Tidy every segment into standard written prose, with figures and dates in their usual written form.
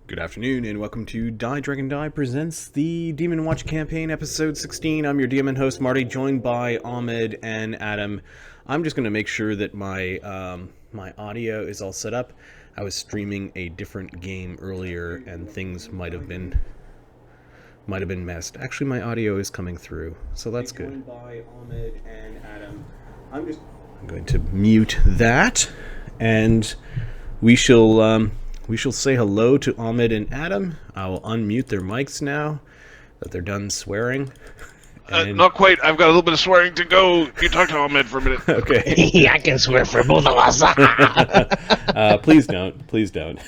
Good afternoon, and welcome to DieDragonDie presents the Demonwatch campaign, episode 16. I'm your DM and host, Marty, joined by Ahmed and Adam. I'm just going to make sure that my audio is all set up. I was streaming a different game earlier, and things might have been messed. Actually, my audio is coming through, so that's good. Joined by Ahmed and Adam. I'm going to mute that, and we shall say hello to Ahmed and Adam. I will unmute their mics now that they're done swearing. Not quite. I've got a little bit of swearing to go. You talk to Ahmed for a minute. Okay. I can swear for both of us. Please don't. Please don't.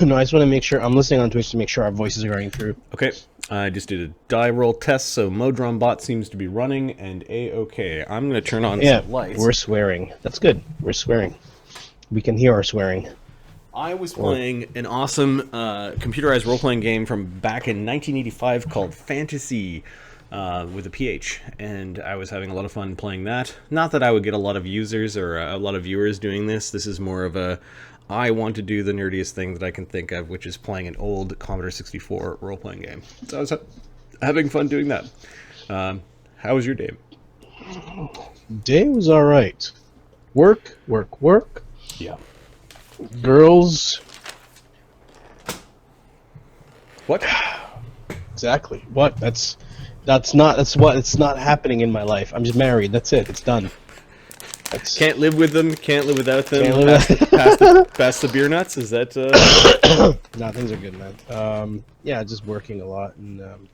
No, I just want to make sure I'm listening on Twitch to make sure our voices are going through. Okay. I just did a die roll test, so Modron bot seems to be running, and A-okay. I'm going to turn on some lights. We're swearing. That's good. We're swearing. We can hear our swearing. I was playing an awesome computerized role-playing game from back in 1985 called Fantasy with a PH, and I was having a lot of fun playing that. Not that I would get a lot of users or a lot of viewers doing this. This is more of a, I want to do the nerdiest thing that I can think of, which is playing an old Commodore 64 role-playing game. So I was having fun doing that. How was your day? Day was all right. Work. Yeah. Girls. What? Exactly. What? It's not happening in my life. I'm just married. That's it. It's done. Can't live with them. Can't live without them. Can't live Past the beer nuts. Is that? No, things are good, man. Yeah, just working a lot, and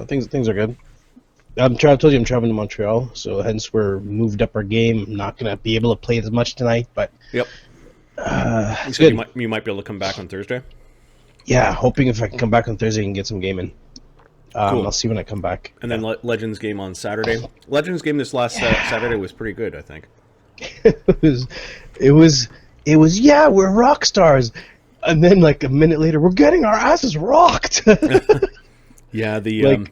things are good. I told you I'm traveling to Montreal, so hence we're moved up our game. I'm not gonna be able to play as much tonight, but Yep. it's So good. you might be able to come back on Thursday. Yeah, hoping if I can come back on Thursday and get some gaming. Cool. I'll see when I come back. And then Legends game on Saturday. Legends game this last Saturday was pretty good, I think. it was. Yeah, we're rock stars, and then like a minute later, we're getting our asses rocked. Yeah, the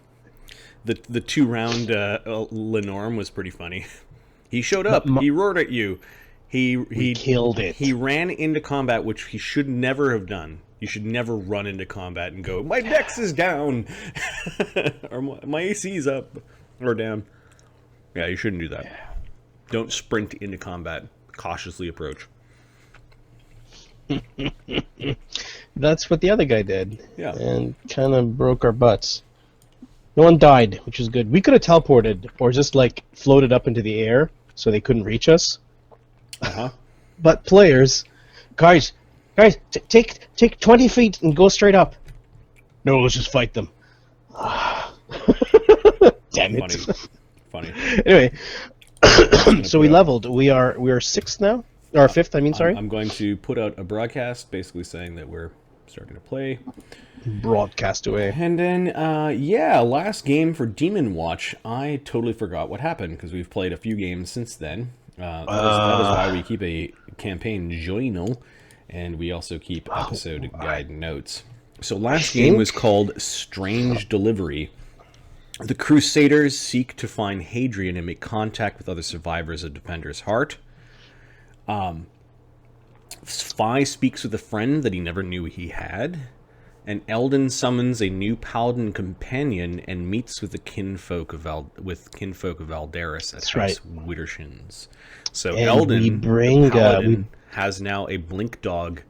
2-round Lenorm was pretty funny. He showed up. He roared at you. He killed it. He ran into combat, which he should never have done. You should never run into combat and go, my dex is down, or my AC's up or down. Yeah, you shouldn't do that. Don't sprint into combat. Cautiously approach. That's what the other guy did. Yeah. And kind of broke our butts. No one died, which is good. We could have teleported or just like floated up into the air so they couldn't reach us. Uh-huh. But players, guys, take 20 feet and go straight up. No, let's just fight them. Damn it. Funny. Anyway, so we leveled. We are sixth now, or fifth. I mean, sorry. I'm going to put out a broadcast, basically saying that we're starting to play. Broadcast away. And then, last game for Demonwatch, I totally forgot what happened, because we've played a few games since then. That is why we keep a campaign journal, and we also keep episode guide notes. So last game was called Strange Delivery. The Crusaders seek to find Hadrian and make contact with other survivors of Defender's Heart. Spy speaks with a friend that he never knew he had. And Eldon summons a new paladin companion and meets with the kinfolk of Valderis at House Widdershins. So and Eldon, the paladin, has now a blink dog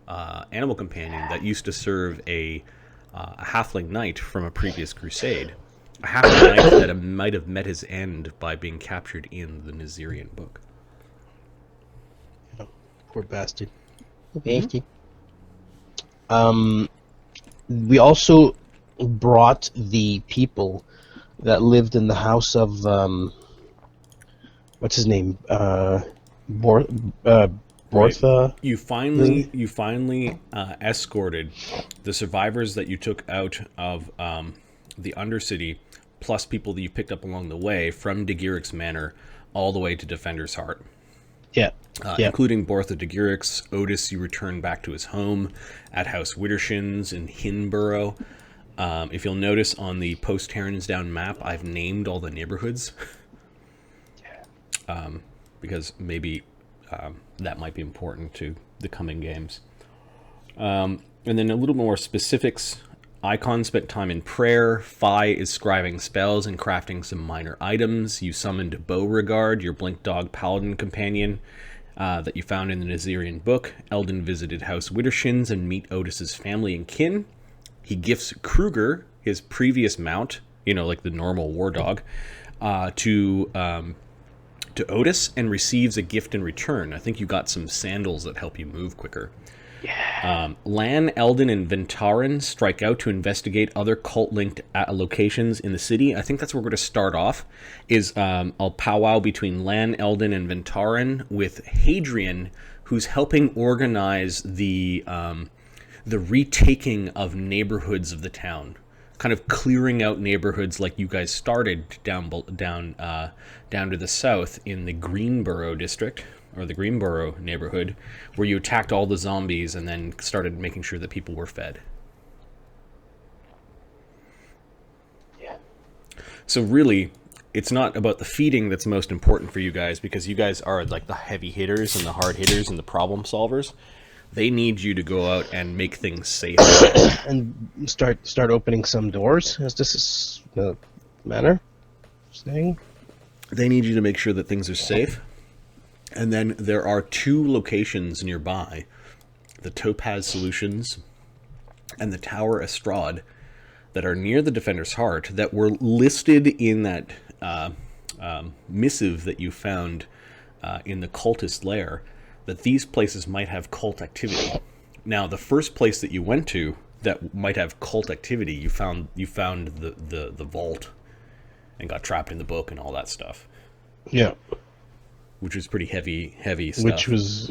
animal companion that used to serve a halfling knight from a previous crusade. A halfling knight that might have met his end by being captured in the Nazirian book. Poor bastard. We also brought the people that lived in the house of what's his name? Bortha. Right. You finally escorted the survivors that you took out of the Undercity, plus people that you picked up along the way from Degiric's Manor all the way to Defender's Heart. Yeah. Including Bortha Degiric's. Otis, you returned back to his home at House Widdershins in Hinborough. If you'll notice on the post-Heronsdown map, I've named all the neighborhoods. Because maybe that might be important to the coming games. And then a little more specifics. Icon spent time in prayer. Fi is scribing spells and crafting some minor items. You summoned Beauregard, your Blink Dog Paladin companion, that you found in the Nazirian book. Eldon visited House Widdershins and meet Otis's family and kin. He gifts Kruger, his previous mount, like the normal war dog, to Otis, and receives a gift in return. I think you got some sandals that help you move quicker. Yeah. Lann, Eldon, and Ventaren strike out to investigate other cult-linked locations in the city. I think that's where we're going to start off, is a powwow between Lann, Eldon, and Ventaren with Hadrian, who's helping organize the retaking of neighborhoods of the town, kind of clearing out neighborhoods like you guys started down to the south in the Greenborough district, or the Greenborough neighborhood, where you attacked all the zombies and then started making sure that people were fed. Yeah. So really, it's not about the feeding that's most important for you guys, because you guys are like the heavy hitters and the hard hitters and the problem solvers. They need you to go out and make things safe. And start opening some doors, as this is the manner of saying. They need you to make sure that things are safe. And then there are 2 locations nearby, the Topaz Solutions and the Tower Estrade, that are near the Defender's Heart, that were listed in that missive that you found in the cultist lair, that these places might have cult activity. Now, the first place that you went to that might have cult activity, you found the vault and got trapped in the book and all that stuff. Yeah. Which was pretty heavy stuff. Which was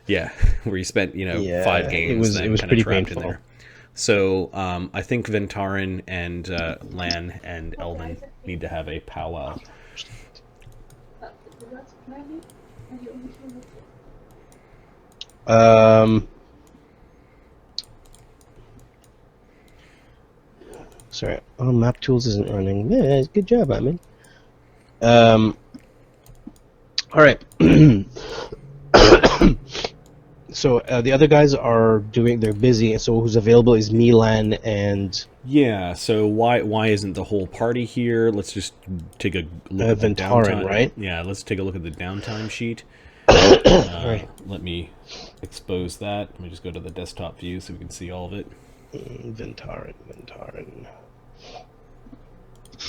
yeah, where you spent 5 games. It was kind pretty of trapped painful. in there. So I think Ventaren and Lann and Eldon need to have a powwow. Sorry. Oh, Map Tools isn't running. Yeah, good job, I mean. All right. So the other guys are they're busy, so who's available is me, Lann, and... Yeah, so why isn't the whole party here? Let's just take a look at the Ventaren, downtime. right? Yeah, let's take a look at the downtime sheet. Right. Let me expose that. Let me just go to the desktop view so we can see all of it. Ventaren.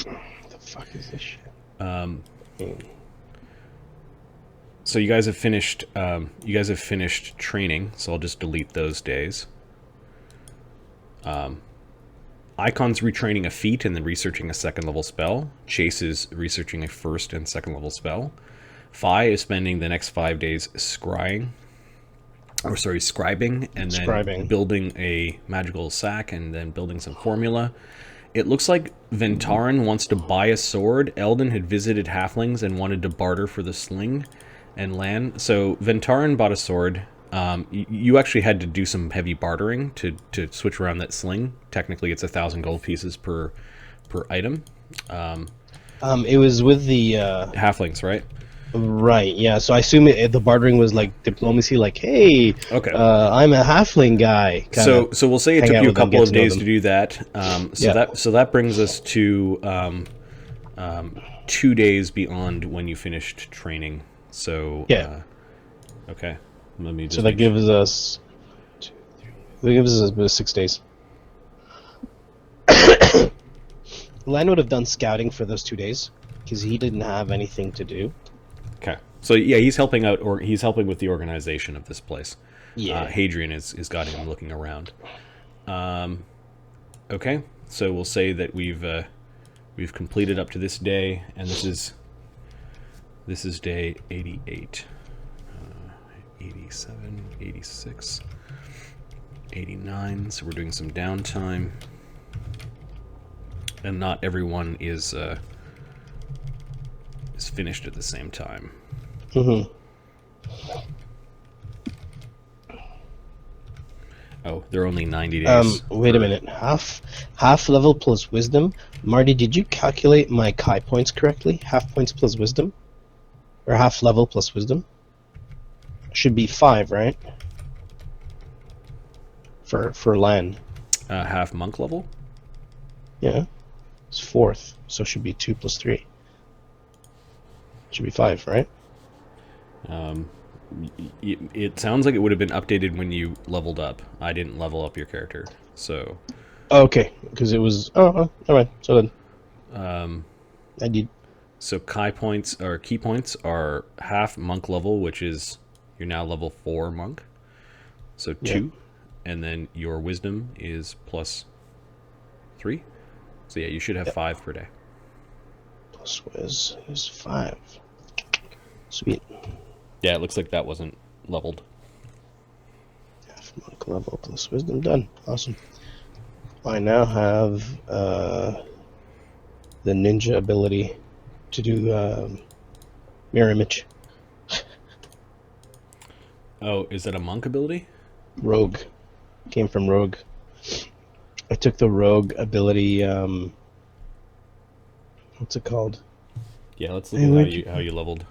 What the fuck is this shit? So you guys have finished. Training. So I'll just delete those days. Icon's retraining a feat and then researching a 2nd level spell. Chase is researching a 1st and 2nd level spell. Fi is spending the next 5 days scribing and then building a magical sack and then building some formula. It looks like Ventaren wants to buy a sword. Eldon had visited halflings and wanted to barter for the sling. And Lann. So Ventaren bought a sword. You actually had to do some heavy bartering to switch around that sling. Technically, it's 1,000 gold pieces per item. It was with the halflings, right? Right. Yeah. So I assume the bartering was like diplomacy, like, hey, okay, I'm a halfling guy. So we'll say it took you a couple of days to do that. So that brings us to 2 days beyond when you finished training. So yeah. Okay. Let me. So that gives us. That gives us about 6 days. Lann would have done scouting for those 2 days because he didn't have anything to do. Okay. So yeah, he's helping out, or he's helping with the organization of this place. Yeah. Hadrian is got him looking around. Okay. So we'll say that we've completed up to this day, and this is day 88. 87, 86, 89, so we're doing some downtime. And not everyone is finished at the same time. Mm-hmm. Oh, they're only 90 days. Wait a minute. Half level plus wisdom. Marty, did you calculate my Chi points correctly? Half points plus wisdom? Or half level plus wisdom? should be 5, right? For Lann. Half monk level? Yeah. It's 4th, so it should be 2 plus 3. Should be 5, right? It sounds like it would have been updated when you leveled up. I didn't level up your character, so... Okay, because it was... Oh, alright, so then... I did... So key points are half monk level, which is... You're now level 4 monk. So 2. Yeah. And then your wisdom is plus 3. So yeah, you should have 5 per day. Plus whiz is 5. Sweet. Yeah, it looks like that wasn't leveled. Half monk level plus wisdom done. Awesome. I now have the ninja ability to do mirror image. Oh, is that a monk ability? Rogue. Came from Rogue. I took the Rogue ability, what's it called? Yeah, let's look at how you leveled.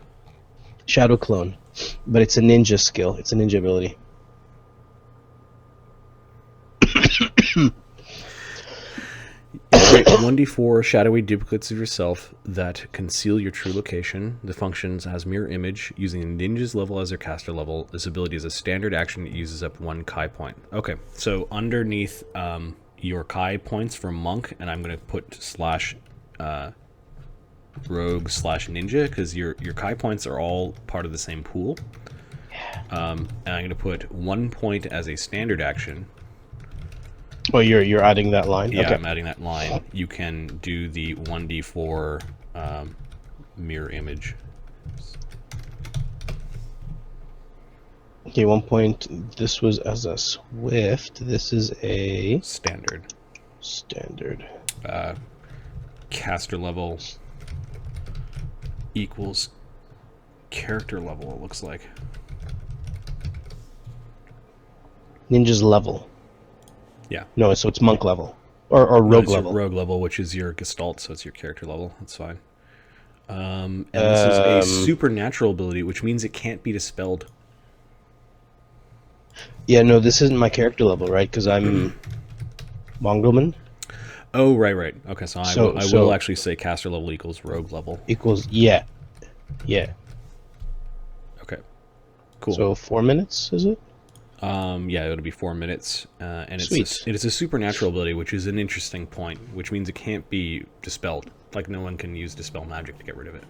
Shadow Clone. But it's a ninja skill. It's a ninja ability. Create 1d4 shadowy duplicates of yourself that conceal your true location. The functions as mirror image using a ninja's level as their caster level. This ability is a standard action that uses up 1 Kai point. Okay, so underneath your Kai points for monk, and I'm going to put rogue / ninja, because your Kai points are all part of the same pool. And I'm going to put 1 point as a standard action. Oh, you're adding that line? Yeah, okay. I'm adding that line. You can do the 1d4 mirror image. Okay, 1 point. This was as a swift. This is a... Standard. Caster level equals character level, it looks like. Ninja's level. Yeah. No, so it's monk level. Or rogue level. Rogue level, which is your gestalt, so it's your character level. That's fine. And this is a supernatural ability, which means it can't be dispelled. Yeah, no, this isn't my character level, right? Because I'm Mongoman. Oh, right. Okay, so I will actually say caster level equals rogue level. Equals, yeah. Okay, cool. So 4 minutes, is it? Yeah, it'll be 4 minutes, and Sweet. It is a supernatural ability, which is an interesting point, which means it can't be dispelled. Like, no one can use dispel magic to get rid of it.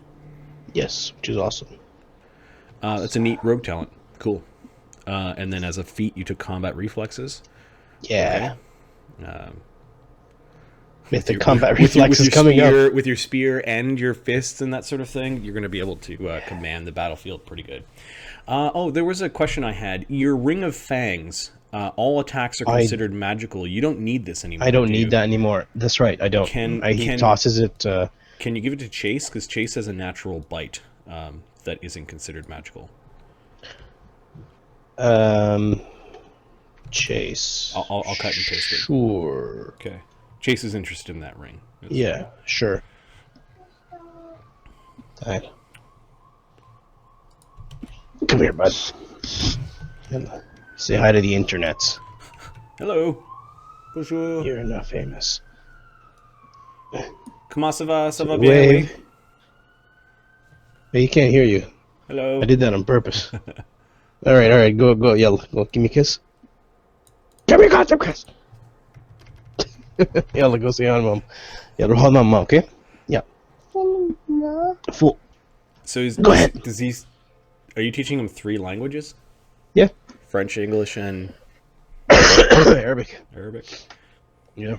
Yes, which is awesome. That's a neat rogue talent. Cool. And then as a feat, you took combat reflexes. Yeah. Okay. With the combat reflexes coming up. With your spear and your fists and that sort of thing, you're going to be able to command the battlefield pretty good. There was a question I had. Your Ring of Fangs, all attacks are considered magical. You don't need this anymore. I don't need that anymore. That's right, I don't. He tosses it... Can you give it to Chase? Because Chase has a natural bite that isn't considered magical. Chase. I'll cut and paste it. Sure. Okay. Chase is interested in that ring. Yeah, sure. Alright. Come here, bud. Say hi to the internets. Hello. Bonjour. You're not famous. Comment ça va? Ça va bien? Wave. Hey, he can't hear you. Hello. I did that on purpose. Alright, go, yell. Go, give me a kiss. Give me a goddamn kiss! Yalla, go say hi to mom. Yalla, hold on, mom, okay? Yeah. Fool. So go ahead. Are you teaching him 3 languages? Yeah. French, English, and... Arabic. Yeah.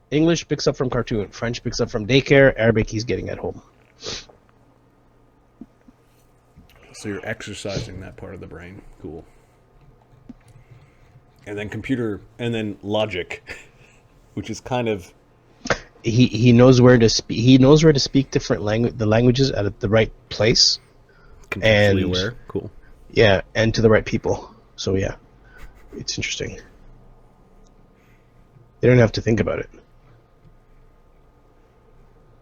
English picks up from cartoon. French picks up from daycare. Arabic he's getting at home. So you're exercising that part of the brain. Cool. And then logic, which is kind of... He knows where to speak. He knows where to speak different languages at the right place. Contextually aware. Cool. Yeah, and to the right people. So yeah, it's interesting. They don't have to think about it.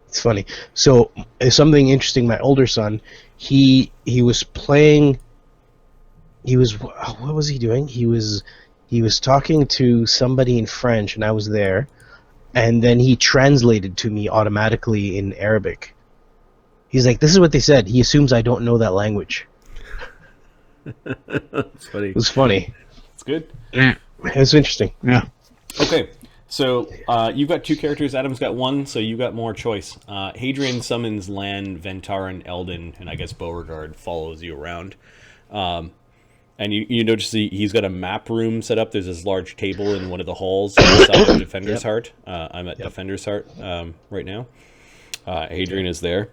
It's funny. So something interesting. My older son, he was playing he was, what was he doing? He was talking to somebody in French, and I was there, and then he translated to me automatically in Arabic. He's like, "This is what they said." He assumes I don't know that language. It's funny. It was funny. It's good. It was interesting. Yeah. Okay, so you've got 2 characters. Adam's got 1, so you got more choice. Hadrian summons Lann, Ventaren, Eldon, and I guess Beauregard follows you around. And you notice he's got a map room set up. There's this large table in one of the halls outside of Defender's Heart. I'm at Defender's Heart right now. Hadrian is there.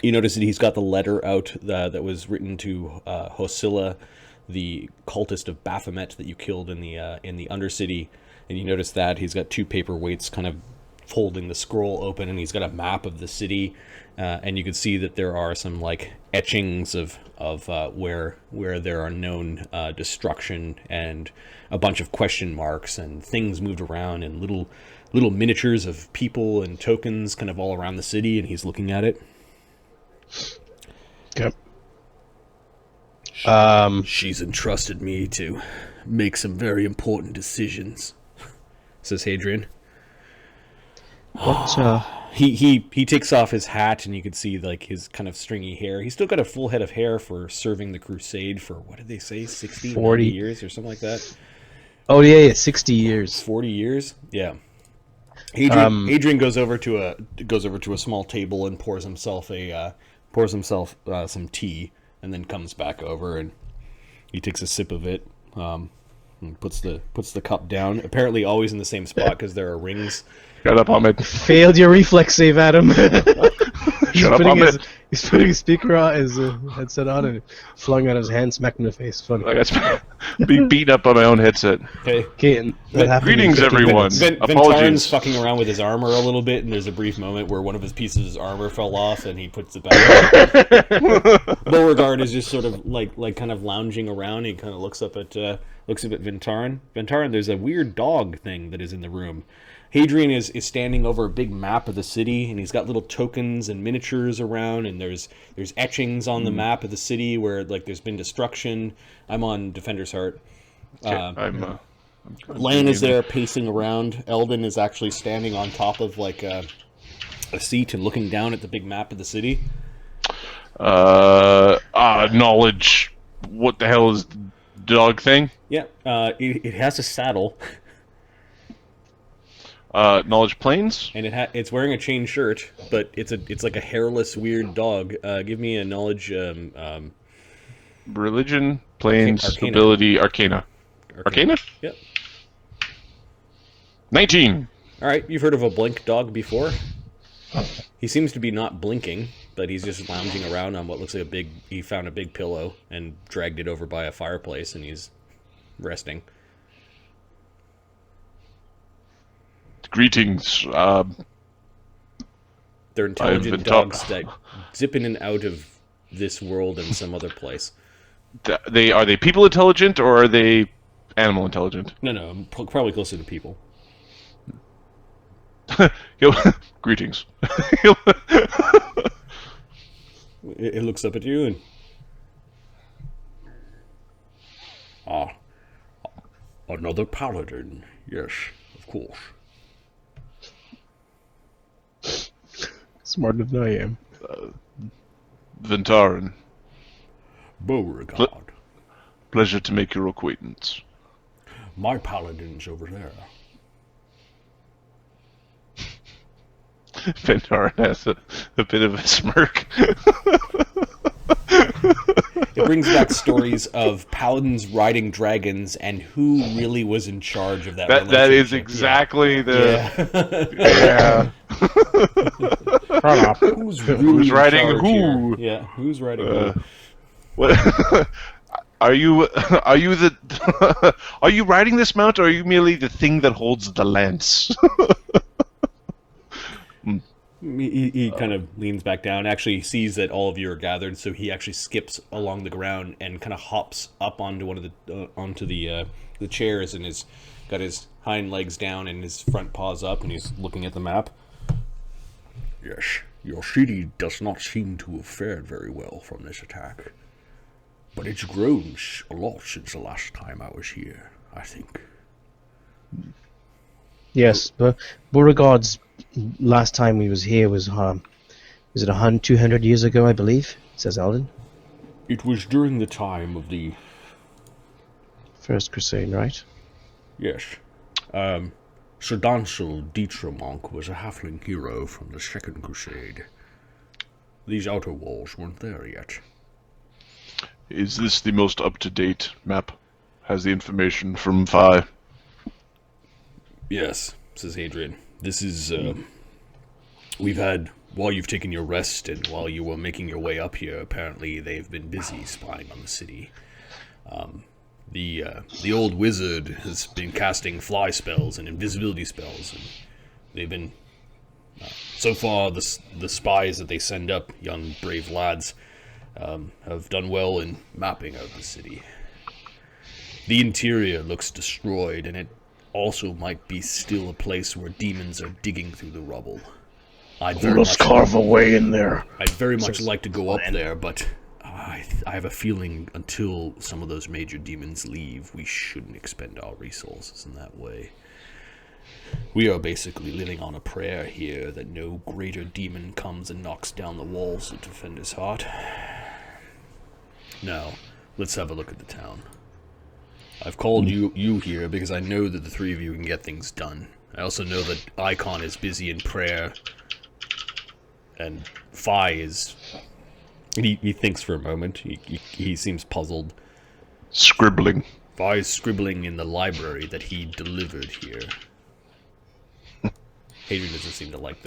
You notice that he's got the letter out that was written to Hosilla, the cultist of Baphomet that you killed in the Undercity. And you notice that he's got 2 paperweights kind of holding the scroll open, and he's got a map of the city. And you can see that there are some like etchings of where there are known destruction, and a bunch of question marks and things moved around, and little miniatures of people and tokens kind of all around the city. And he's looking at it. Yep. She's entrusted me to make some very important decisions, says Hadrian. What? He takes off his hat, and you can see like his kind of stringy hair. He's still got a full head of hair for serving the crusade for, what did they say, 60, 40 years or something like that? Oh yeah, 60 years. 40 years? Yeah. Hadrian goes over to a small table and pours himself some tea, and then comes back over and he takes a sip of it. And puts the cup down. Apparently, always in the same spot because there are rings. Shut up, Ahmed. Failed your reflex save, Adam. Shut up, Ahmed. He's putting his speaker on, his headset on, and flung out his hand, smacked him in the face. Funny. I got being beaten up by my own headset. Okay, and that happened in Greetings, 15 everyone. minutes. Ventaren's Apologies. fucking around with his armor a little bit, and there's a brief moment where one of his pieces of armor fell off, and he puts it back. Beauregard is just sort of like kind of lounging around. He kind of looks up at Ventaren. Ventaren, there's a weird dog thing that is in the room. Hadrian is standing over a big map of the city, and he's got little tokens and miniatures around, and there's etchings on the map of the city where like there's been destruction. I'm on Defender's Heart. I'm Lann is there pacing around. Eldon is actually standing on top of like a seat and looking down at the big map of the city. Knowledge. What the hell is the dog thing? Yeah, it has a saddle. Knowledge planes? And it's wearing a chain shirt, but it's like a hairless weird dog. Give me a knowledge. Religion, planes, Arcana. ability, arcana. Arcana? Yep. 19. All right, you've heard of a blink dog before. He seems to be not blinking, but he's just lounging around on what looks like he found a big pillow and dragged it over by a fireplace, and he's resting. Greetings. They're intelligent dogs that zip in and out of this world and some other place. Are they people intelligent or are they animal intelligent? No, probably closer to people. Greetings. It looks up at you and... another paladin. Yes, of course. Smarter than I am. Ventaren. Beauregard. Pleasure to make your acquaintance. My paladin's over there. Ventaren has a bit of a smirk. It brings back stories of paladins riding dragons and who really was in charge of that relationship. That is exactly the... Yeah. Who's riding who? Here? Yeah, who's riding who? What? Are you are you riding this mount, or are you merely the thing that holds the lance? He kind of leans back down. Actually, he sees that all of you are gathered, so he actually skips along the ground and kind of hops up onto one of the chairs, and has got his hind legs down and his front paws up, and he's looking at the map. Yes, your city does not seem to have fared very well from this attack. But it's grown a lot since the last time I was here, I think. Yes, but Beauregard's last time he was here was, is it 200 years ago, I believe, says Eldon. It was during the time of the... First Crusade, right? Yes. Sir Dancel Dietramonk was a halfling hero from the Second Crusade. These outer walls weren't there yet. Is this the most up-to-date map? Has the information from Phi? Yes, says Adrian. This is, we've had, while you've taken your rest and while you were making your way up here, apparently they've been busy spying on the city. The old wizard has been casting fly spells and invisibility spells, and they've been, so far, the spies that they send up, young, brave lads, have done well in mapping out the city. The interior looks destroyed, and it also might be still a place where demons are digging through the rubble. I'd very much carve away in there. I'd very much like to go up there, but I have a feeling until some of those major demons leave, we shouldn't expend our resources in that way. We are basically living on a prayer here that no greater demon comes and knocks down the walls of Defender's Heart. Now, let's have a look at the town. I've called you here because I know that the three of you can get things done. I also know that Icon is busy in prayer, and Phi is... He thinks for a moment. He seems puzzled. Scribbling. Phi is scribbling in the library that he delivered here. Hadrian doesn't seem to like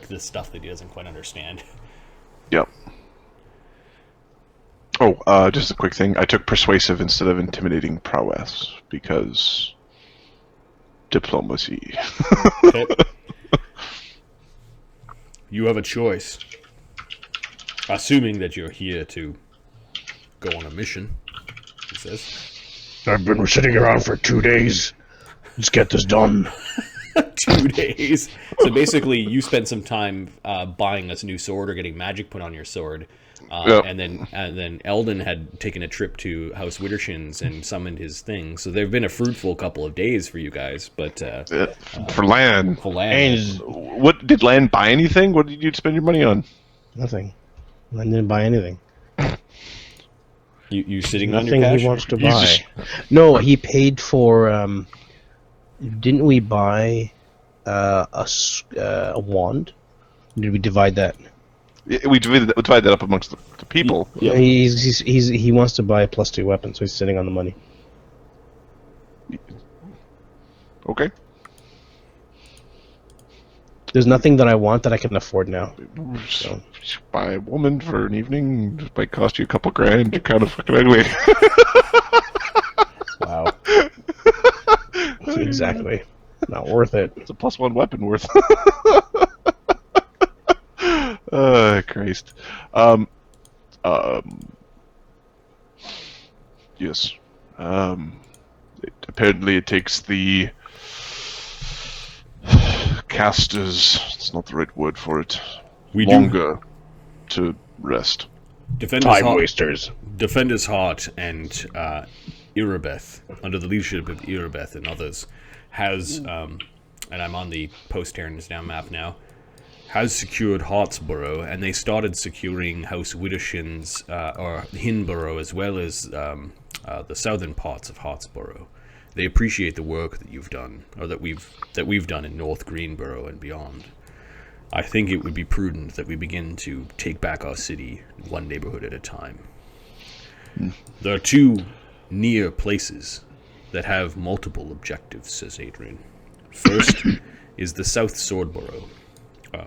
the stuff that he doesn't quite understand. Yep. Oh, just a quick thing. I took persuasive instead of intimidating prowess because diplomacy. Okay. You have a choice. Assuming that you're here to go on a mission, he says. I've been sitting around for 2 days. Let's get this done. 2 days. So basically, you spent some time buying us a new sword or getting magic put on your sword, Yep. and then Eldon had taken a trip to House Wittershin's and summoned his thing. So they've been a fruitful couple of days for you guys. But For Lan. for Lann, What did Lan buy anything? What did you spend your money on? Nothing. I didn't buy anything. you sitting on your Nothing cash? he wants to You buy. just- No, he paid for. Didn't we buy a wand? Did we divide that? We divide that up amongst the people. Yeah. He wants to buy a +2 weapon, so he's sitting on the money. Okay. There's nothing that I want that I can afford now. So. Buy a woman for an evening. It might cost you a couple grand. You're kind of fucking ugly. Wow. Exactly. Not worth it. It's a +1 weapon worth. Christ. Yes. Apparently it takes the casters, it's not the right word for it, longer to rest. Wasters. Defender's Heart and Irabeth, under the leadership of Irabeth and others, has, and I'm on the post-Terrans Down map now, has secured Heartsborough, and they started securing House Wittershin's, or Hinborough, as well as the southern parts of Heartsborough. They appreciate the work that you've done, or that we've done in North Greenborough and beyond. I think it would be prudent that we begin to take back our city one neighborhood at a time. There are two near places that have multiple objectives, says Adrian. First is the South Swordborough.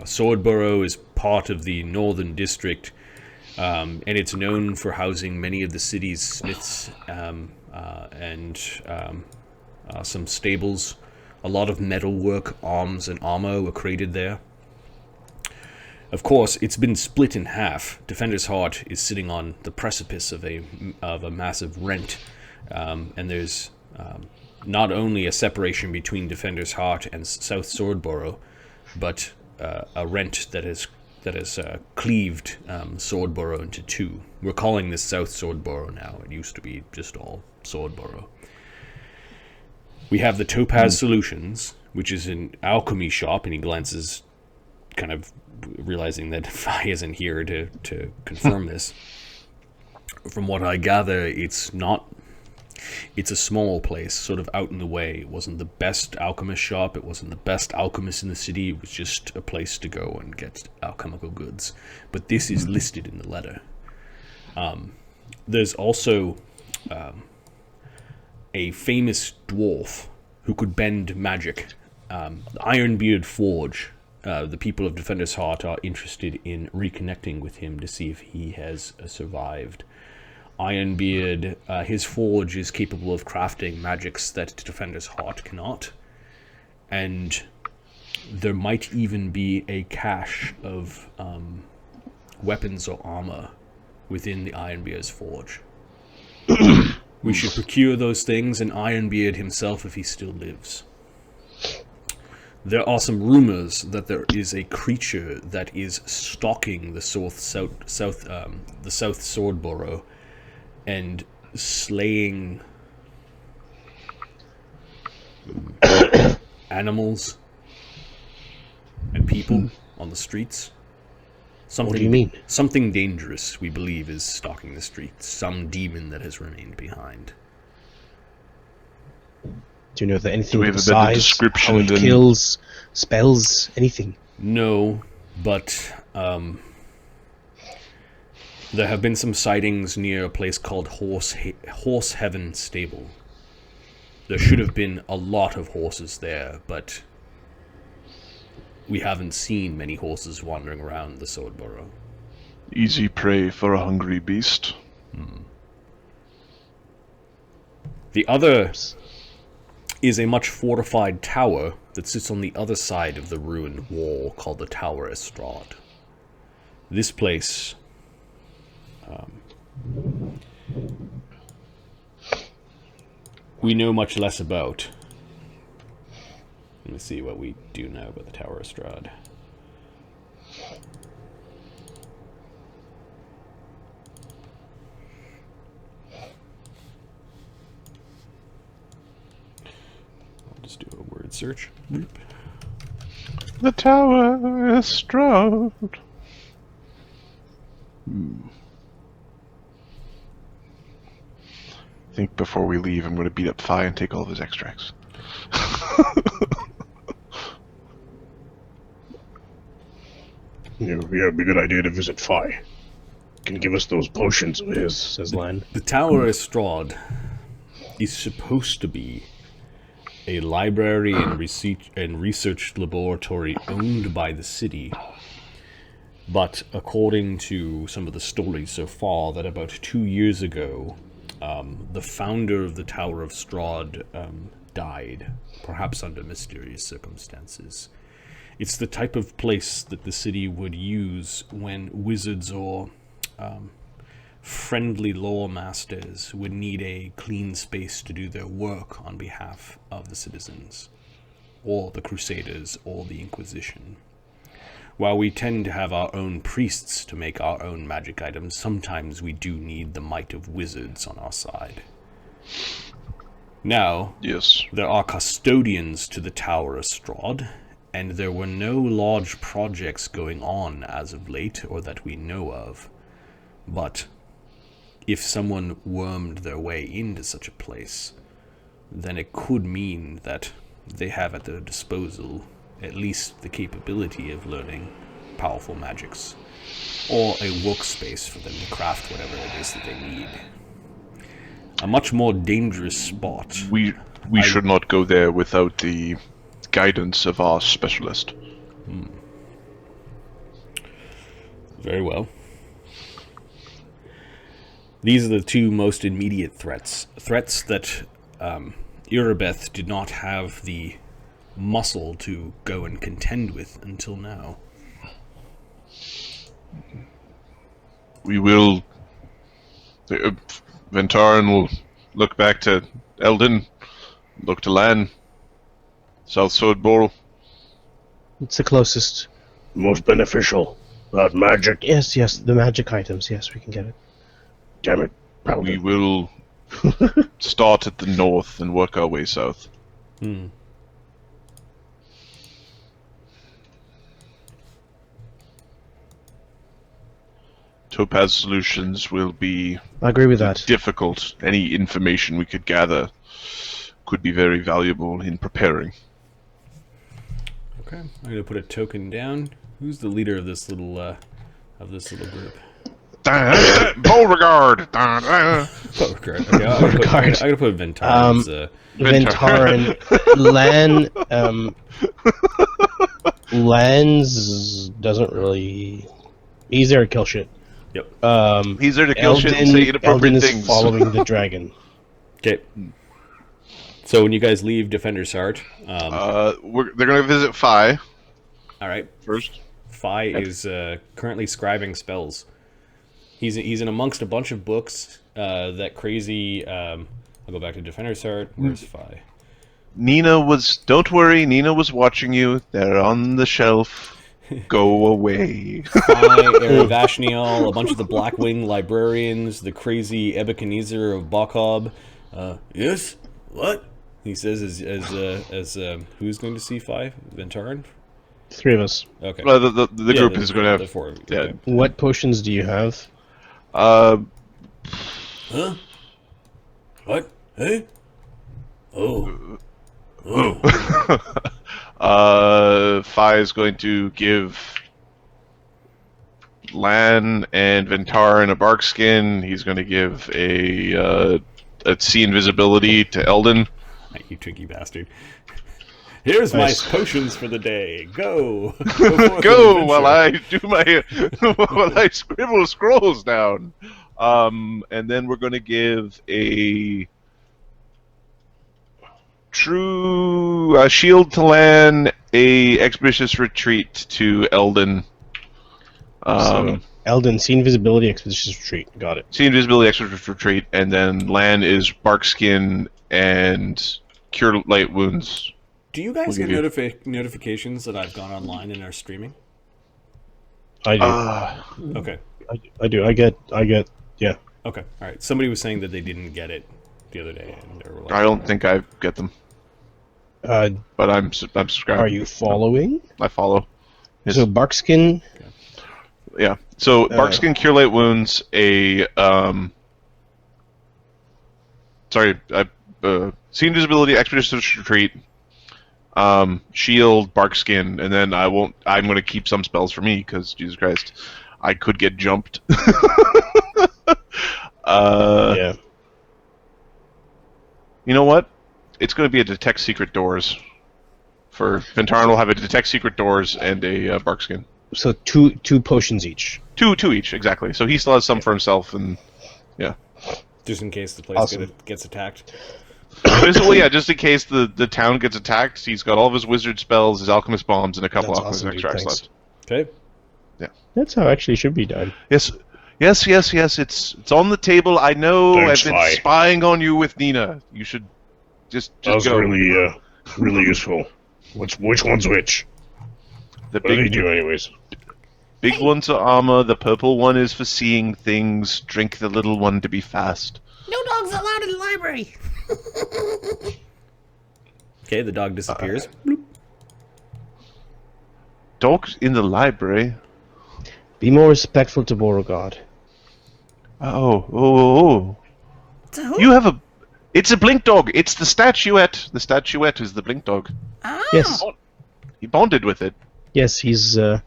Swordborough is part of the Northern District, and it's known for housing many of the city's smiths and some stables. A lot of metalwork, arms, and armor were created there. Of course, it's been split in half. Defender's Heart is sitting on the precipice of a massive rent, and there's not only a separation between Defender's Heart and South Swordborough, but a rent that that has cleaved Swordborough into two. We're calling this South Swordborough now. It used to be just all Swordborough. We have the Topaz Solutions, which is an alchemy shop, and he glances, kind of realizing that Fi isn't here to confirm this. From what I gather, it's a small place, sort of out in the way. It wasn't the best alchemist shop, it wasn't the best alchemist in the city, it was just a place to go and get alchemical goods. But this is listed in the letter. There's also a famous dwarf who could bend magic. The Ironbeard Forge. The people of Defender's Heart are interested in reconnecting with him to see if he has survived. Ironbeard, his forge is capable of crafting magics that Defender's Heart cannot. And there might even be a cache of weapons or armor within the Ironbeard's forge. We should procure those things and Ironbeard himself if he still lives. There are some rumors that there is a creature that is stalking the South Swordborough and slaying animals and people on the streets. Something, what do you mean? Something dangerous, we believe, is stalking the streets. Some demon that has remained behind. Do you know if there's anything we with have the a better size, description how it than- kills, spells, anything? No, but there have been some sightings near a place called Horse Heaven Stable. There should have been a lot of horses there, but we haven't seen many horses wandering around the Swordborough. Easy prey for a hungry beast. The other is a much fortified tower that sits on the other side of the ruined wall called the Tower Estrade. This place we know much less about. Let me see what we do know about the Tower Estrade. I'll just do a word search. The Tower Estrade. I think before we leave, I'm going to beat up Fi and take all of his extracts. Yeah, it'd be a good idea to visit Fi. Can give us those potions of his, says Lann. The Tower Estrade is supposed to be a library and research laboratory owned by the city. But according to some of the stories so far, that about 2 years ago, the founder of the Tower of Strahd died, perhaps under mysterious circumstances. It's the type of place that the city would use when wizards or friendly lore masters would need a clean space to do their work on behalf of the citizens, or the Crusaders, or the Inquisition. While we tend to have our own priests to make our own magic items, sometimes we do need the might of wizards on our side. Now, Yes. there are custodians to the Tower Estrade, and there were no large projects going on as of late, or that we know of. But if someone wormed their way into such a place, then it could mean that they have at their disposal at least the capability of learning powerful magics, or a workspace for them to craft whatever it is that they need. A much more dangerous spot. We should not go there without the guidance of our specialist. Very well. These are the two most immediate threats. Threats that Irabeth did not have the muscle to go and contend with until now. We will... Ventaren will look back to Eldon, look to Lann, South Swordborough. It's the closest, most beneficial. Magic. Yes, the magic items. Yes, we can get it. Damn it. We will start at the north and work our way south. Hmm. Topaz Solutions will be I agree with that. difficult. Any information we could gather could be very valuable in preparing. Okay, I'm gonna put a token down. Who's the leader of this little group? Beauregard! Beauregard. Okay, I'm gonna put Ventaren. Ventaren, Lann, Lann's doesn't really. He's there to kill shit. Yep. He's there to kill shit and say inappropriate Eldon things. is following the dragon. Okay. So when you guys leave Defender's Heart, they're going to visit Phi all right. first. Phi is currently scribing spells. He's in amongst a bunch of books. That crazy. I'll go back to Defender's Heart. Where's Phi? Don't worry, Nina was watching you. They're on the shelf. Go away. Phi, Eravashniel, a bunch of the Blackwing librarians, the crazy Ebenezer of Bokob. Yes? What? He says as who's going to see Phi? Ventaren? 3 of us. Okay. Well, the group is going to have... the 4 of you. Yeah. Okay. What potions do you have? Huh? What? Hey? Oh. Phi is going to give Lann and Ventaren a bark skin. He's going to give a see invisibility to Eldon. You tricky bastard. Here's Nice. my potions for the day. Go. Go while I do my while I scribble scrolls down. And then we're going to give a true shield to Lann, a expeditious retreat to Eldon. So, Eldon, see invisibility, expeditious retreat. Got it. See invisibility, expeditious retreat, and then Lann is bark skin and cure light wounds. Do you guys We'll get give notifications that I've gone online and are streaming? I do. Okay. I do. I get. Yeah. Okay. All right. Somebody was saying that they didn't get it the other day, and they were like, I don't think I get them, but I'm subscribed. Are you following? I follow. Yes. So Barkskin. Yeah. So barkskin, cure light wounds, see invisibility, expeditious retreat, shield, barkskin, and then I'm going to keep some spells for me because Jesus Christ, I could get jumped. Yeah. You know what? It's going to be a detect secret doors. For Ventaren will have a detect secret doors and a barkskin. So two potions each. Two each, exactly. So he still has some for himself, and yeah. just in case the place Awesome. gets attacked. Basically, yeah, just in case the town gets attacked, he's got all of his wizard spells, his alchemist bombs, and a couple That's alchemist awesome, dude, extracts thanks. left. Okay. That's how it actually should be done. Yes. It's on the table. I know. Thanks, I've been Vi. spying on you with Nina. You should just That was go. really useful. Which one's which? The What do they big do, anyways? big one's for armor. The purple one is for seeing things. Drink the little one to be fast. No dogs allowed in the library. Okay. The dog disappears. Bloop. Dogs in the library. Be more respectful to Beauregard. Oh. To who? You have a. It's a blink dog. It's the statuette. The statuette is the blink dog. Oh, Yes. He bonded with it. Yes, he's. the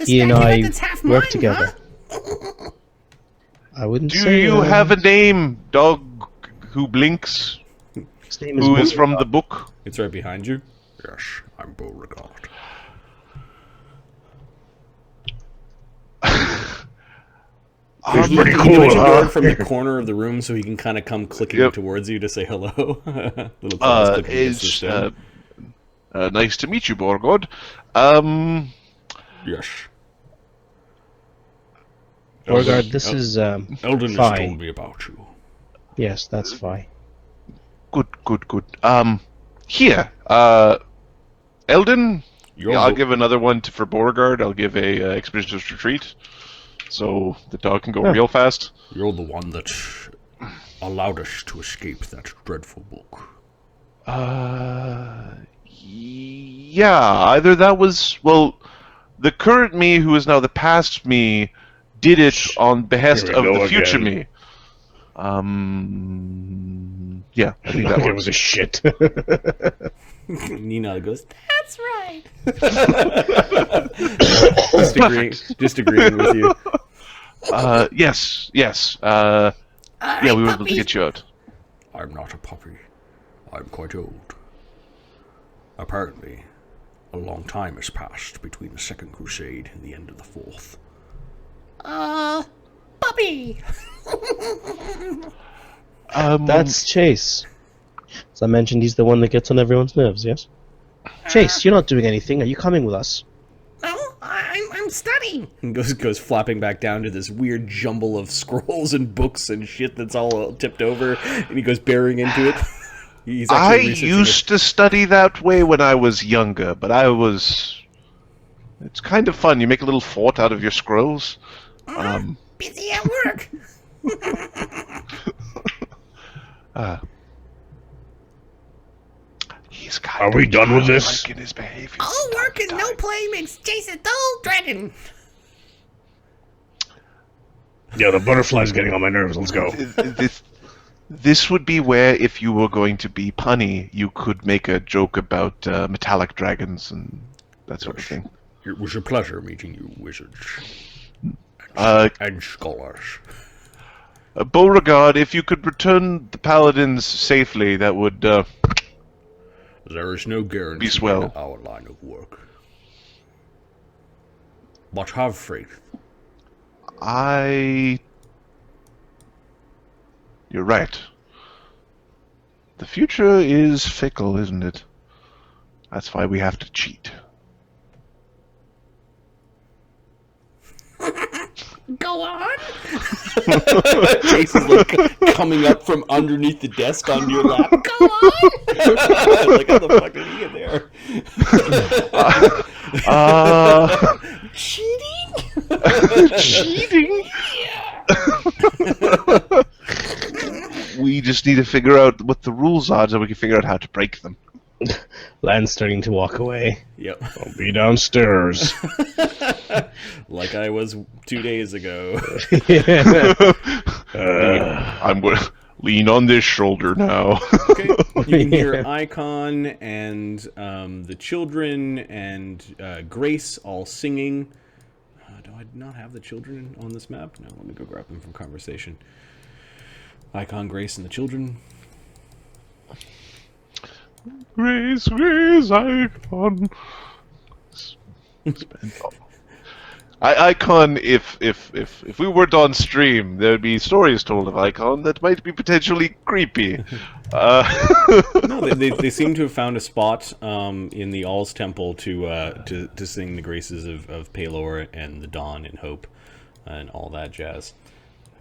He and statuette I that's half work mine, together. Huh? I wouldn't Do say. you have a name, dog who blinks? His name is Who is Beauregard. from the book? It's right behind you. Yes, I'm Beauregard. He's pretty You cool, can huh? door from the corner of the room so he can kind of come clicking Yep. towards you to say hello. Little claws clicking against the It's stone. nice to meet you, Beauregard. Yes. Beauregard, this is Eldon has Phi. told me about you. Yes, that's fine. Good. Here, Eldon, I'll give another one for Beauregard. I'll give a expedition's retreat, so the dog can go real fast. You're the one that allowed us to escape that dreadful book. Yeah, either that was, well, the current me, who is now the past me, did it on behest Here of we the go future again. me. Yeah, I think that It works. was a shit. Nina goes, That's right. just agreeing with you. Yes. All Yeah, right, we were able to puppy. get you out. I'm not a puppy. I'm quite old. Apparently, a long time has passed between the Second Crusade and the end of the Fourth. Puppy. That's Chase. As I mentioned, he's the one that gets on everyone's nerves, yes? Chase, you're not doing anything. Are you coming with us? No, I'm studying. And goes flapping back down to this weird jumble of scrolls and books and shit that's all tipped over, and he goes bearing into it. He's I actually researching used to study that way when I was younger, but it's kind of fun. You make a little fort out of your scrolls. Busy at work. He's kind Are of we done with this? childlike in his behavior. All work and no play makes Jason a dull dragon. Yeah, the butterfly's getting on my nerves. Let's go. This would be where, if you were going to be punny, you could make a joke about metallic dragons and that sort of thing. It was a pleasure meeting you, wizards Uh, and scholars. Beauregard, if you could return the paladins safely, that would... There is no guarantee swell. in our line of work. But have faith. You're right. The future is fickle, isn't it? That's why we have to cheat. Go on. Chase is like coming up from underneath the desk onto your lap. Go on. Like, how the fuck did he get there? Cheating. Cheating? We just need to figure out what the rules are so we can figure out how to break them. Lan's starting to walk away. Yep. I'll be downstairs. Like I was 2 days ago. I'm going to lean on this shoulder now. Okay. You can hear Icon and the children and Grace all singing. Do I not have the children on this map? No, let me go grab them from conversation. Icon, Grace, and the children. Grace, Icon. Icon, if we weren't on stream, there'd be stories told of Icon that might be potentially creepy. No, they seem to have found a spot in the All's Temple to sing the graces of Pelor and the Dawn and Hope and all that jazz.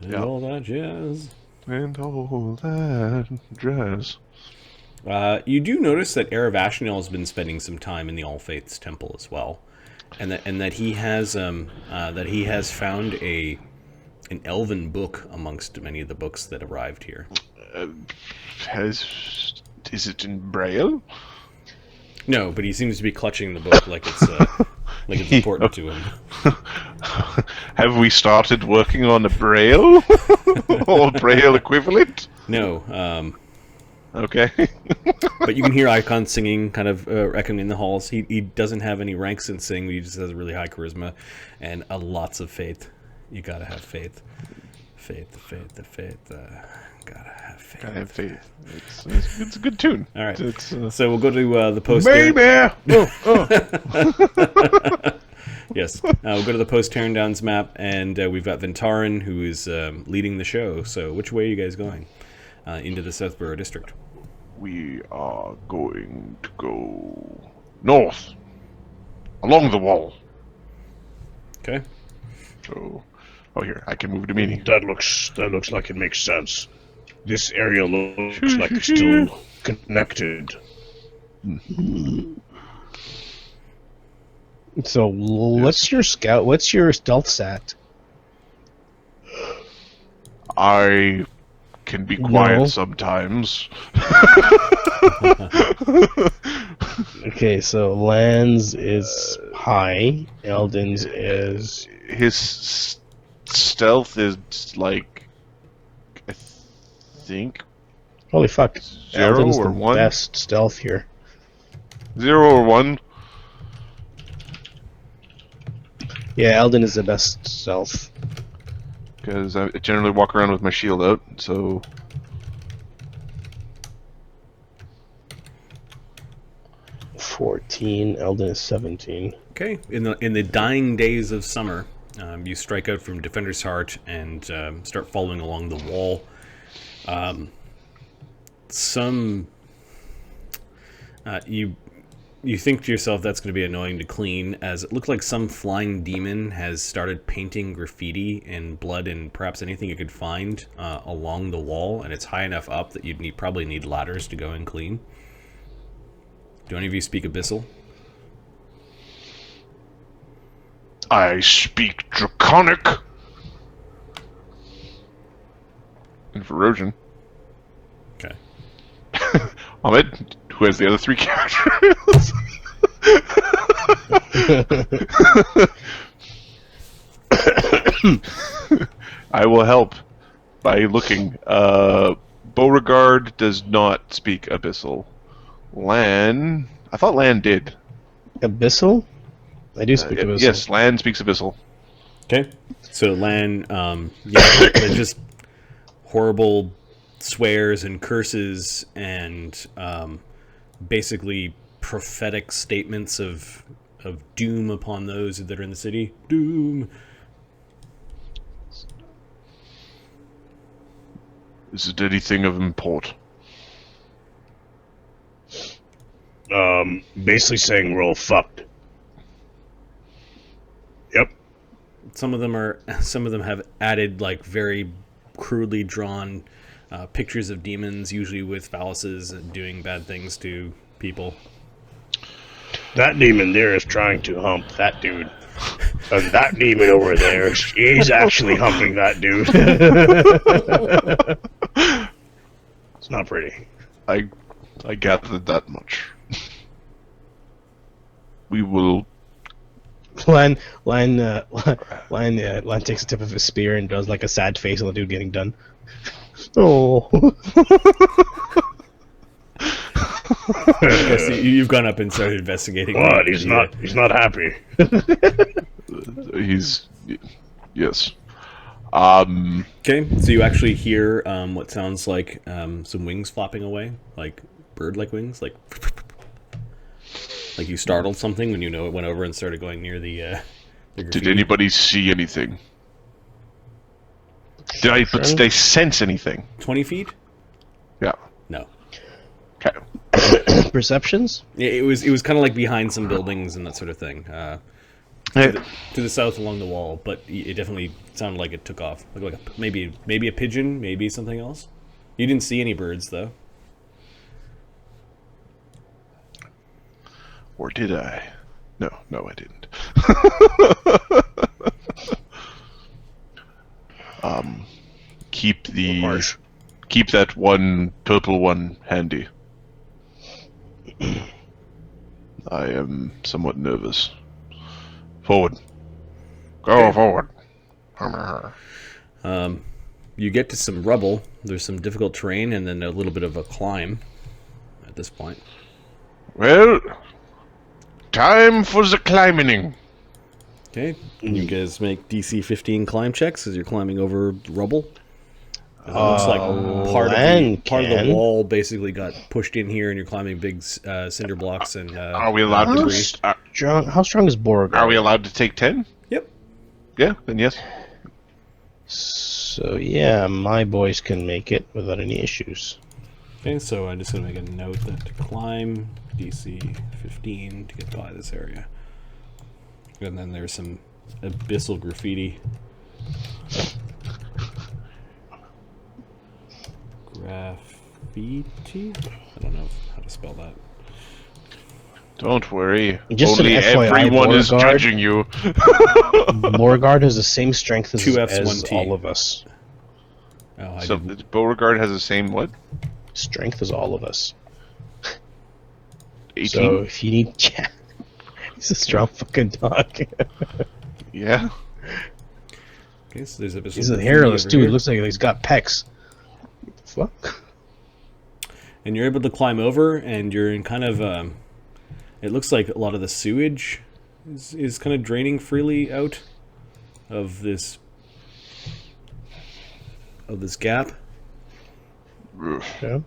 And Yeah. all that jazz. And all that jazz. You do notice that Erev Ashnel has been spending some time in the All Faiths Temple as well, and that he has found an elven book amongst many of the books that arrived here. Is it in Braille? No, but he seems to be clutching the book like it's important to him. Have we started working on a Braille? Or Braille equivalent? No, Okay. but you can hear Icon singing, kind of echoing in the halls. He doesn't have any ranks in sing, but he just has a really high charisma and lots of faith. You gotta have faith. Faith. Gotta have faith. Gotta have faith. It's a good tune. All right. It's, So we'll go to the post. Baby! Yes, we'll go to the post Tearing Downs map, and we've got Ventaren, who is leading the show. So which way are you guys going? Into the Swordborough district. We are going to go north, along the wall. Okay. So, here, I can move to meeting. That looks like it makes sense. This area looks like it's still connected. So what's your scout? What's your stealth stat? I can be quiet No. sometimes. Okay, so Lann's is high. Eldon's is His stealth is like, I think, holy fuck. 0 Eldon's or the 1. best stealth here. 0 or 1. Yeah, Eldon is the best stealth. Because I generally walk around with my shield out, so... 14. Eldon is 17. Okay, in the dying days of summer, you strike out from Defender's Heart and start following along the wall. You think to yourself that's going to be annoying to clean, as it looked like some flying demon has started painting graffiti in blood and perhaps anything you could find along the wall, and it's high enough up that you'd probably need ladders to go and clean. Do any of you speak Abyssal? I speak Draconic! And Verosian. Okay. Ahmed, who has the other 3 characters. I will help by looking. Beauregard does not speak Abyssal. Lann... I thought Lann did. Abyssal? I do speak Abyssal. Yes, Lann speaks Abyssal. Okay. So Lann, they're just horrible swears and curses and basically prophetic statements of doom upon those that are in the city. Doom. Is it anything of import? Basically saying we're all fucked. Yep. Some of them have added like very crudely drawn pictures of demons, usually with phalluses and doing bad things to people. That demon there is trying to hump that dude. And that demon over there, he's actually humping that dude. It's not pretty. I gathered that much. We will... Lann takes a tip of his spear and does like a sad face on the dude getting done. Oh. Yes, you've gone up and started investigating. What? He's not happy. He's... Yes. Okay, so you actually hear what sounds like some wings flopping away, like bird-like wings, like you startled something when you know it went over and started going near the Did graffiti. anybody see anything? Did they sense anything? 20 feet? Yeah. No. Okay. Perceptions? It was kind of like behind some buildings and that sort of thing. To the south along the wall, but it definitely sounded like it took off. Like maybe a pigeon, maybe something else. You didn't see any birds, though. Or did I? No, I didn't. Keep that one purple one handy. I am somewhat nervous. Forward. Go forward. You get to some rubble. There's some difficult terrain and then a little bit of a climb at this point. Well, time for the climbing. Okay, you guys make DC 15 climb checks as you're climbing over rubble. It looks like part of the wall basically got pushed in here, and you're climbing big cinder blocks and Are we allowed to? How strong is Beauregard? Are we allowed to take 10? Yep. Yeah, then yes. So yeah, my boys can make it without any issues. Okay, so I'm just going to make a note that to climb DC 15 to get by this area. And then there's some abyssal graffiti. Graffiti? I don't know how to spell that. Don't worry. Just an Only FYI, everyone is Beauregard. judging you. Beauregard has the same strength as 2Fs, 1T. all of us. Oh, So Beauregard has the same what? Strength as all of us. 18? So if you need, yeah, he's a strong fucking dog. Yeah. Okay, so there's a He's a hairless dude. Looks like he's got pecs. Fuck. And you're able to climb over, and you're in kind of it looks like a lot of the sewage is kind of draining freely out of this gap. Yeah.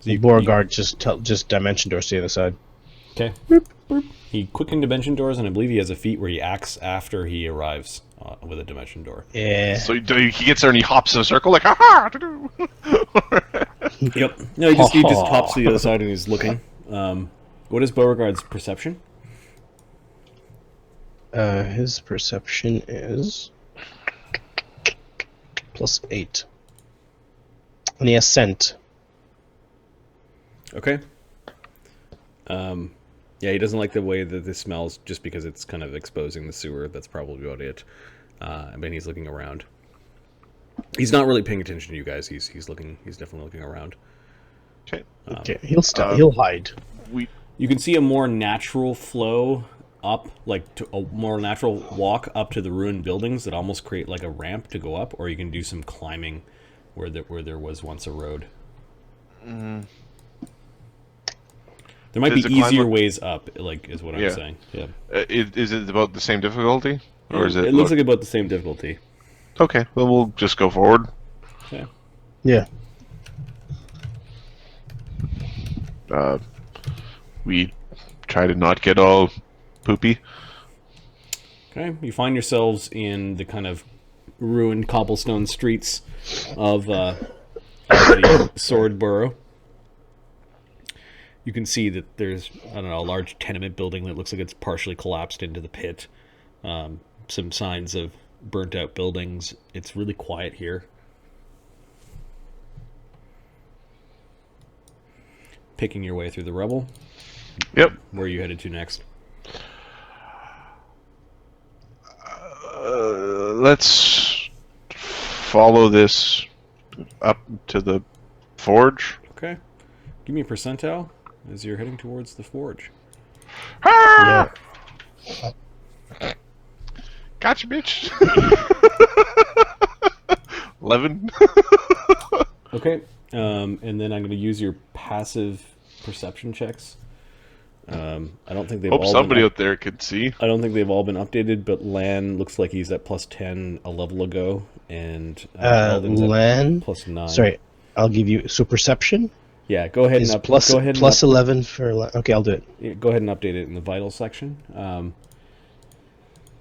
So Beauregard just dimension door, stay on the side. Okay. He quickened dimension doors, and I believe he has a feat where he acts after he arrives with a dimension door. Yeah. So he gets there and he hops in a circle like, ha Yep. No, he just hops to the other side and he's looking. What is Beauregard's perception? His perception is +8. And he has scent. Okay. Yeah, he doesn't like the way that this smells just because it's kind of exposing the sewer. That's probably about it. I mean, he's looking around. He's not really paying attention to you guys. He's definitely looking around. Okay. Okay, he'll hide. You can see a more natural flow up, like to a more natural walk up to the ruined buildings that almost create like a ramp to go up, or you can do some climbing where there was once a road. There might be easier ways up, like is what I'm saying. Yeah. Is it about the same difficulty, or is it? It looks like about the same difficulty. Okay, well we'll just go forward. Yeah. Yeah. We try to not get all poopy. Okay, you find yourselves in the kind of ruined cobblestone streets of the Swordborough. You can see that there's, I don't know, a large tenement building that looks like it's partially collapsed into the pit. Some signs of burnt out buildings. It's really quiet here. Picking your way through the rubble. Yep. Where are you headed to next? Let's follow this up to the forge. Okay. Give me a percentile as you're heading towards the forge. Yeah. Gotcha, bitch. 11. Okay. And then I'm going to use your passive perception checks. I don't think they've Hope all somebody been out there could see. I don't think they've all been updated, but Lann looks like he's at +10 a level ago, and Eldon's Lann at +9. Sorry, I'll give you perception. Yeah, go ahead and plus 11 for Lann. Okay, I'll do it. Yeah, go ahead and update it in the vital section.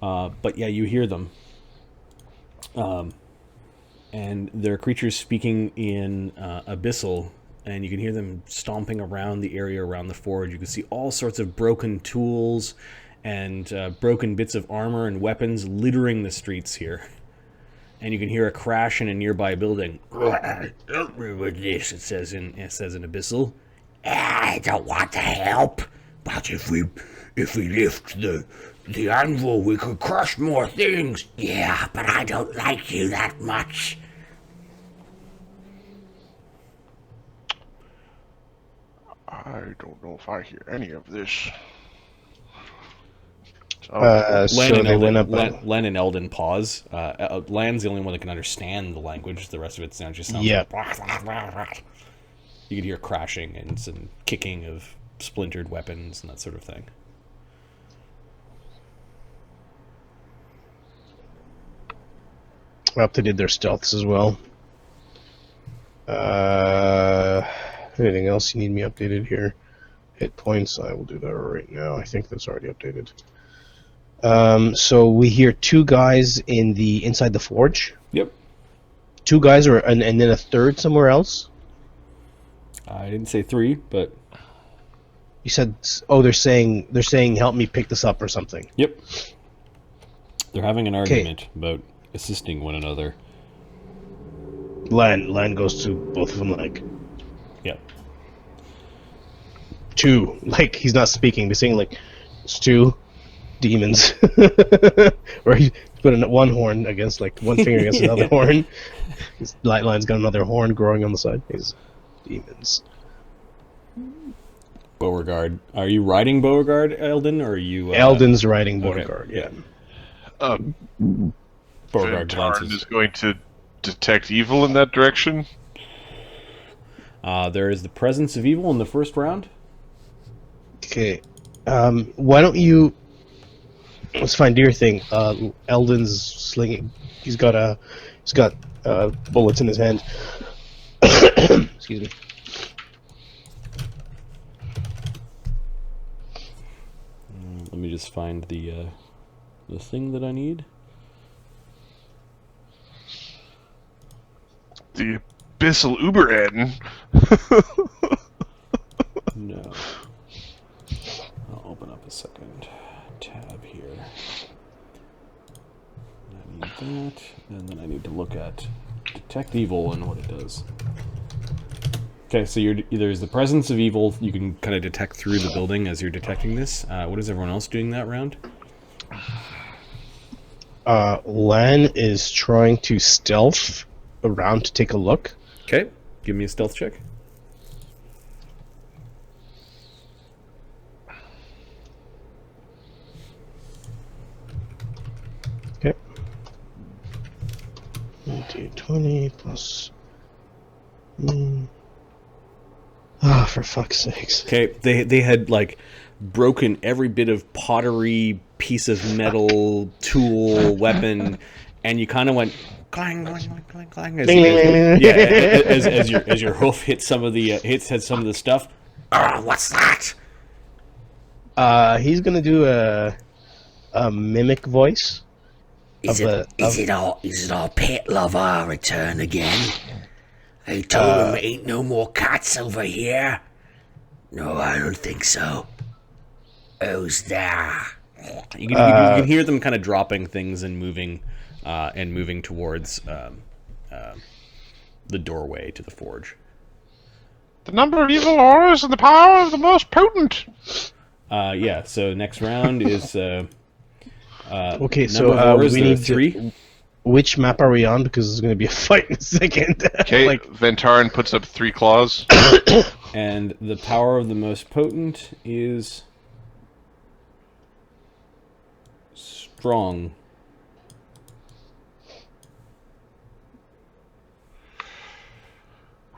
But yeah, you hear them. And they're creatures speaking in Abyssal, and you can hear them stomping around the area around the forge. You can see all sorts of broken tools and broken bits of armor and weapons littering the streets here. And you can hear a crash in a nearby building. Help me with this, it says in Abyssal. I don't want to help, but if we lift the anvil, we could crush more things. Yeah, but I don't like you that much. I don't know if I hear any of this. Lann and Eldon pause. Lann's the only one that can understand the language. The rest of it sounds like... You can hear crashing and some kicking of splintered weapons and that sort of thing. I updated their stealths as well. Anything else you need me updated here? Hit points, I will do that right now. I think that's already updated. So we hear two guys inside the forge. Yep. Two guys, and then a third somewhere else. I didn't say 3, but you said, oh, they're saying help me pick this up or something. Yep. They're having an argument about assisting one another. Lann goes to both of them like, yep. two. Like, he's not speaking. He's saying, like, it's two demons. Or he put one horn against, like, one finger against another horn. His light line's got another horn growing on the side. He's demons. Beauregard. Are you riding Beauregard, Eldon, or are you... Eldon's riding Beauregard, yeah. Beauregard Ventaren glances. is going to detect evil in that direction. There is the presence of evil in the first round. Okay. Why don't you... Let's find your thing. Eldon's slinging... He's got bullets in his hand. Excuse me. Let me just find the thing that I need. The Abyssal Uberadden. No. I'll open up a second tab here. I need that, and then I need to look at detect evil and what it does. Okay, so there's the presence of evil. You can kind of detect through the building as you're detecting this. What is everyone else doing that round? Lann is trying to stealth around to take a look. Okay, give me a stealth check. Okay. 20 plus... for fuck's sakes. Okay, they had like broken every bit of pottery, piece of metal, tool, weapon, and you kind of went clang, clang, clang, clang, as your hoof hit some of the hit some of the stuff. What's that? He's gonna do a mimic voice. Is it all pet lover return again? I told him ain't no more cats over here. No, I don't think so. Who's there? You can hear them kind of dropping things and moving towards the doorway to the forge. The number of evil auras and the power of the most potent. Yeah. So next round is Okay, number so of auras, we there are need 3. to... Which map are we on? Because there's going to be a fight in a second. Okay, Like, Ventaren puts up 3 claws. And the power of the most potent is strong.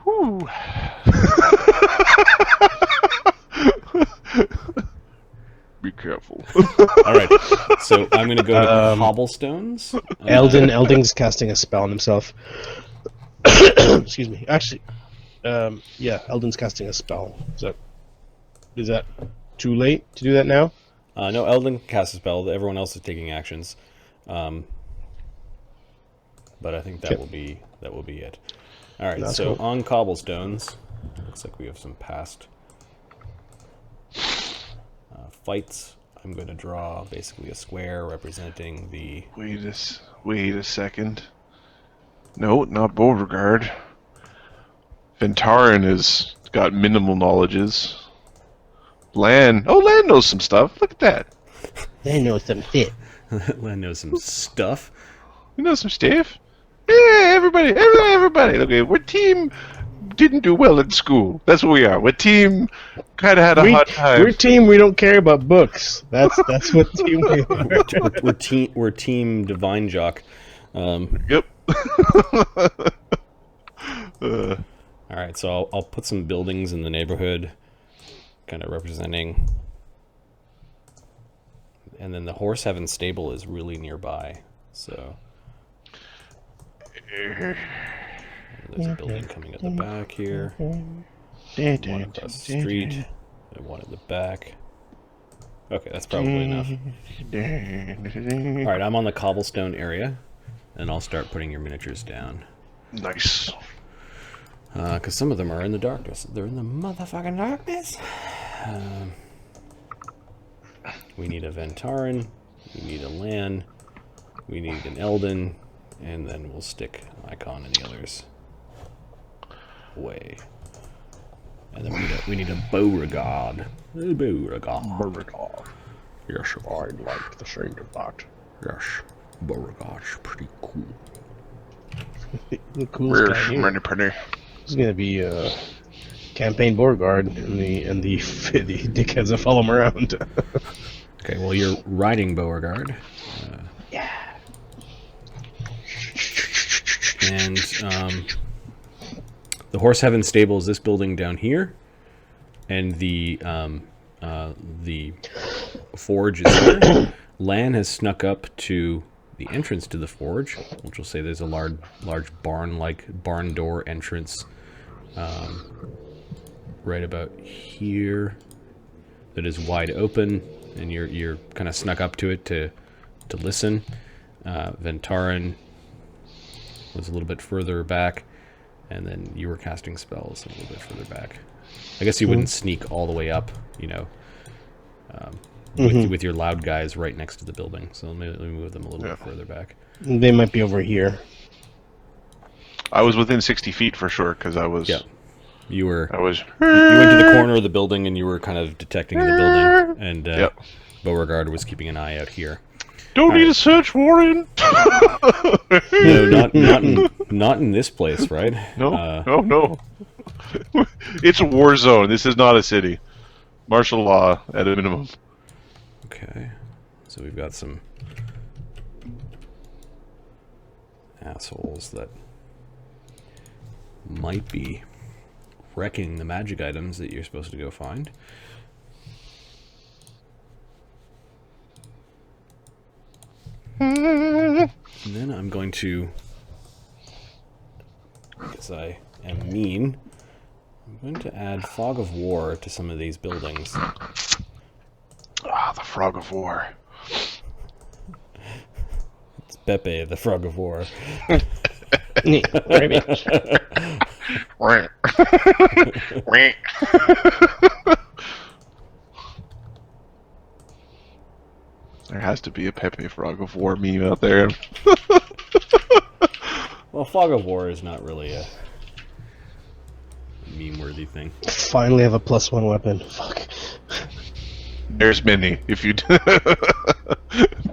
Whew. Be careful. All right. So I'm going to go to cobblestones. Eldon's casting a spell on himself. Excuse me. Actually, yeah, Eldon's casting a spell. Is that too late to do that now? No, Eldon casts a spell. Everyone else is taking actions. But I think that will be it. All right. That's so cool. on cobblestones, looks like we have some past fights. I'm going to draw basically a square representing the... Wait a second. No, not Beauregard. Ventaren has got minimal knowledges. Lann knows some stuff. Look at that. They know some shit. Lann knows some stuff. You know some stuff. Yeah, everybody. Okay, what team didn't do well in school? That's what we are. What team kind of had a hard time? We're team. We don't care about books. That's what team we are. We're team Divine Jock. Yep. All right, so I'll put some buildings in the neighborhood, kind of representing, and then the horse having stable is really nearby. So there's a building coming at the back here, one across the street, and one at the back. Okay, that's probably enough. All right, I'm on the cobblestone area, and I'll start putting your miniatures down. Nice. Because some of them are in the darkness. They're in the motherfucking darkness. We need a Ventaren. We need a Lann. We need an Eldon. And then we'll stick an icon in the others. Away. And then we need a Beauregard. A Beauregard. Beauregard. Yes, I'd like the sound of that. yes. Beauregard's pretty cool. The coolest guy here. Penny. This is gonna be campaign Beauregard and the dickheads that follow him around. Okay, well, you're riding Beauregard. Yeah. And the Horse Heaven stable is this building down here, and the forge is here. Lann has snuck up to the entrance to the forge, which will say there's a large barn door entrance right about here that is wide open, and you're kind of snuck up to it to listen. Ventaren was a little bit further back, and then you were casting spells a little bit further back. I guess you wouldn't sneak all the way up, with your loud guys right next to the building. So let me move them a little bit further back. They might be over here. I was within 60 feet for sure, because I was... Yeah. You went I was... to the corner of the building, and you were kind of detecting the building, and Beauregard was keeping an eye out here. Don't need a search warrant! No, not in this place, right? No. It's a war zone. This is not a city. Martial law at a minimum. Okay, so we've got some assholes that might be wrecking the magic items that you're supposed to go find. And then I'm going to, because I am mean, I'm going to add Fog of War to some of these buildings. Ah, the Frog of War. It's Pepe, the Frog of War. There has to be a Pepe Frog of War meme out there. Well, Fog of War is not really a meme-worthy thing. Finally have a +1 weapon. Fuck. There's many. If you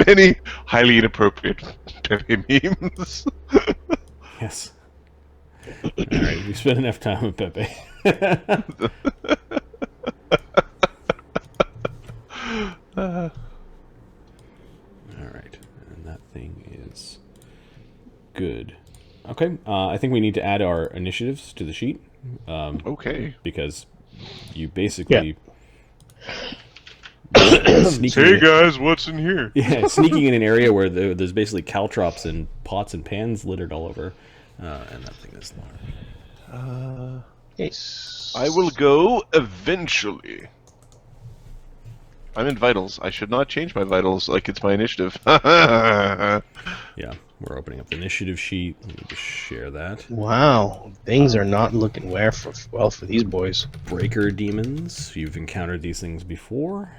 many highly inappropriate Pepe memes. Yes. Alright, we spent enough time with Pepe. Alright, and that thing is good. Okay, I think we need to add our initiatives to the sheet. Okay. Because you basically... Hey guys, what's in here? Yeah, sneaking in an area where there's basically caltrops and pots and pans littered all over. And that thing is large. Yes. I will go eventually. I'm in vitals. I should not change my vitals like it's my initiative. Yeah, we're opening up the initiative sheet. Let me just share that. Wow, things are not looking well for these boys. Breaker demons. You've encountered these things before.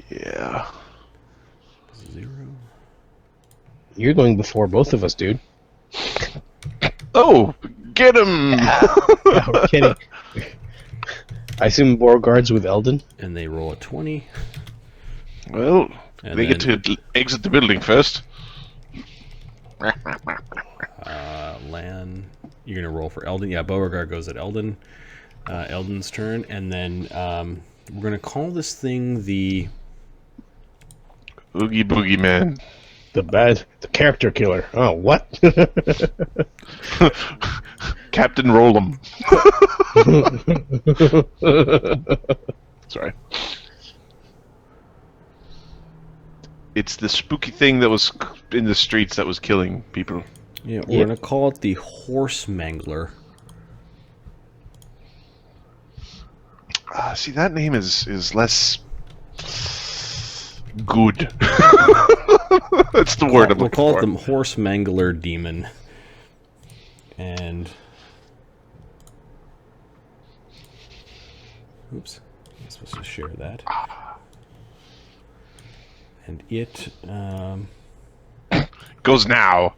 Yeah. 0. You're going before both of us, dude. Oh, get him! Yeah, we're kidding. I assume Beauregard's with Eldon. And they roll a 20. Well, And they get to exit the building first. Lann, you're going to roll for Eldon. Yeah, Beauregard goes at Eldon. Eldon's turn. And then we're going to call this thing the... Oogie Boogie Man. The character killer. Oh, what? Captain Roll'em. Sorry. It's the spooky thing that was in the streets that was killing people. Yeah, we're going to call it the Horse Mangler. See, that name is less good. That's the word I'm We'll looking call for. it the Horse Mangler Demon. And... Oops. I'm supposed to share that. And it... Goes now.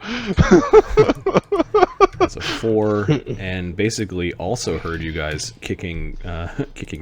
That's a 4, and basically also heard you guys kicking